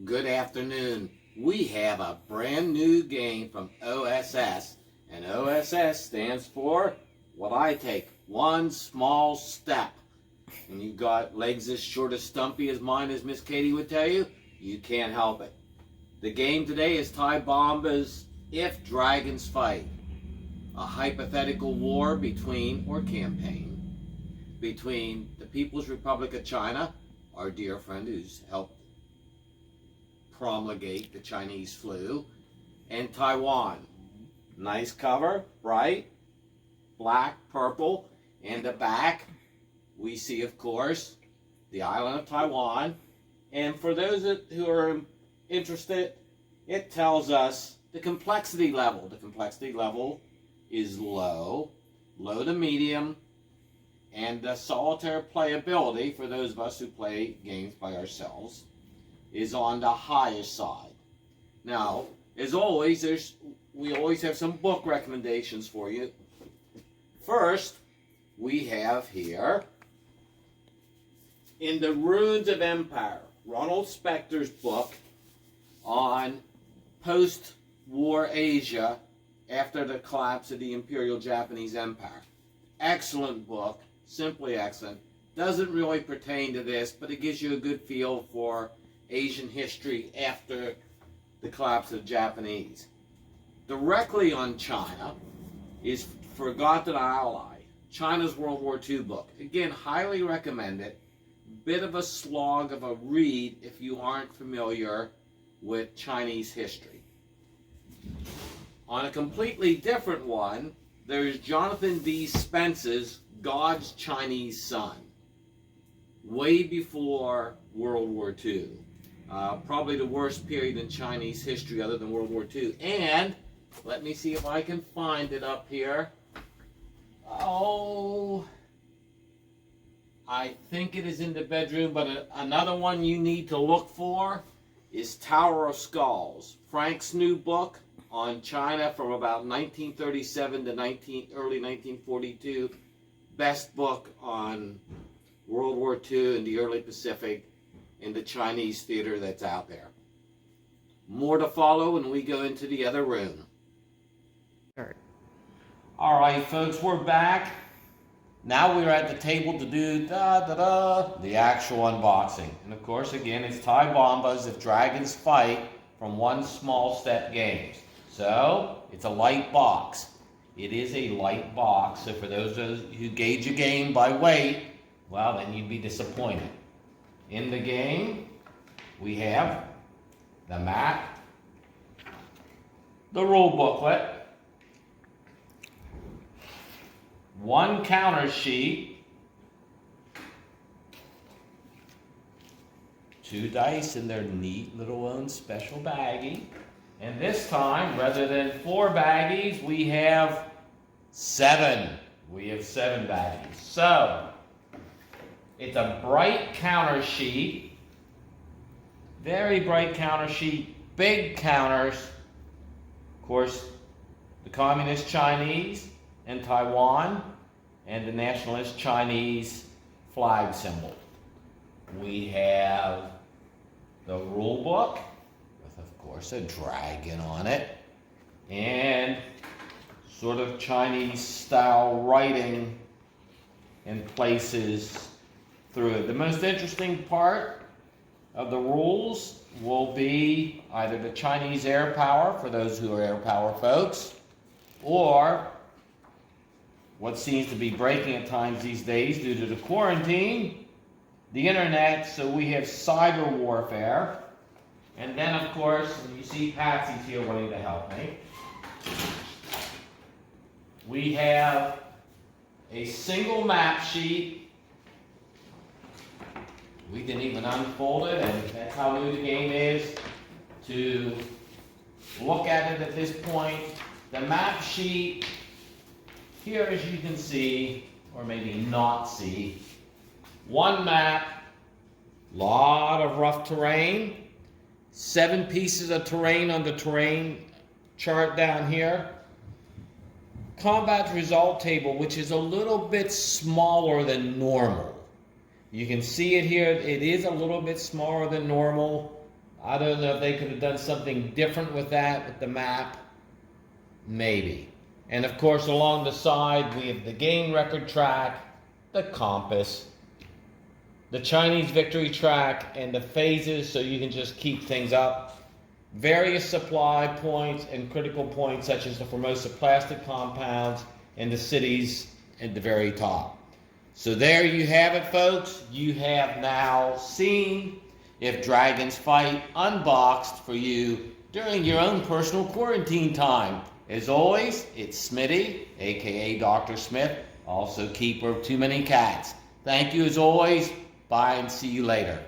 Good afternoon. We have a brand new game from OSS, and OSS stands for what I take, one small step. When you've got legs as short as stumpy as mine, as Miss Katie would tell you, you can't help it. The game today is Ty Bomba's If Dragons Fight, a hypothetical war between, or campaign, between the People's Republic of China, our dear friend who's helped promulgate the Chinese flu, and Taiwan. Nice cover, bright, black, purple, and the back we see, of course, the island of Taiwan. And for those who are interested, it tells us the complexity level. The complexity level is low to medium, and the solitaire playability, for those of us who play games by ourselves, is on the highest side. Now, as always, we always have some book recommendations for you. First, we have here, In the Ruins of Empire, Ronald Spector's book on post-war Asia after the collapse of the Imperial Japanese Empire. Excellent book, simply excellent. Doesn't really pertain to this, but it gives you a good feel for Asian history after the collapse of the Japanese. Directly on China is Forgotten Ally, China's World War II book. Again, highly recommend it. Bit of a slog of a read if you aren't familiar with Chinese history. On a completely different one, there's Jonathan D. Spence's God's Chinese Son, way before World War II. Probably the worst period in Chinese history other than World War II. And let me see if I can find it up here. Oh, I think it is in the bedroom, but another one you need to look for is Tower of Skulls, Frank's new book on China from about 1937 to early 1942. Best book on World War II and the early Pacific in the Chinese theater that's out there. More to follow when we go into the other room. All right, folks, we're back. Now we're at the table to do the actual unboxing. And of course, again, it's Ty Bomba's If Dragons Fight from One Small Step Games. So, it's a light box. It is a light box, so for those who gauge a game by weight, well, then you'd be disappointed. In the game, we have the map, the rule booklet, one counter sheet, 2 dice in their neat little own special baggie, and this time, rather than 4 baggies, we have 7. We have 7 baggies. So, it's a bright counter sheet, very bright counter sheet, big counters. Of course, the Communist Chinese and Taiwan, and the Nationalist Chinese flag symbol. We have the rule book, with of course a dragon on it, and sort of Chinese style writing in places through it. The most interesting part of the rules will be either the Chinese air power, for those who are air power folks, or what seems to be breaking at times these days due to the quarantine, the internet. So we have cyber warfare. And then, of course, you see Patsy's here wanting to help me. We have a single map sheet. We didn't even unfold it, and that's how new the game is to look at it at this point. The map sheet, here as you can see, or maybe not see, one map, lot of rough terrain, 7 pieces of terrain on the terrain chart down here. Combat result table, which is a little bit smaller than normal. You can see it here, it is a little bit smaller than normal. I don't know if they could have done something different with that, with the map. Maybe. And of course, along the side, we have the game record track, the compass, the Chinese victory track, and the phases so you can just keep things up. Various supply points and critical points such as the Formosa plastic compounds and the cities at the very top. So there you have it, folks. You have now seen If Dragons Fight unboxed for you during your own personal quarantine time. As always, it's Smitty, aka Dr. Smith, also keeper of too many cats. Thank you as always. Bye and see you later.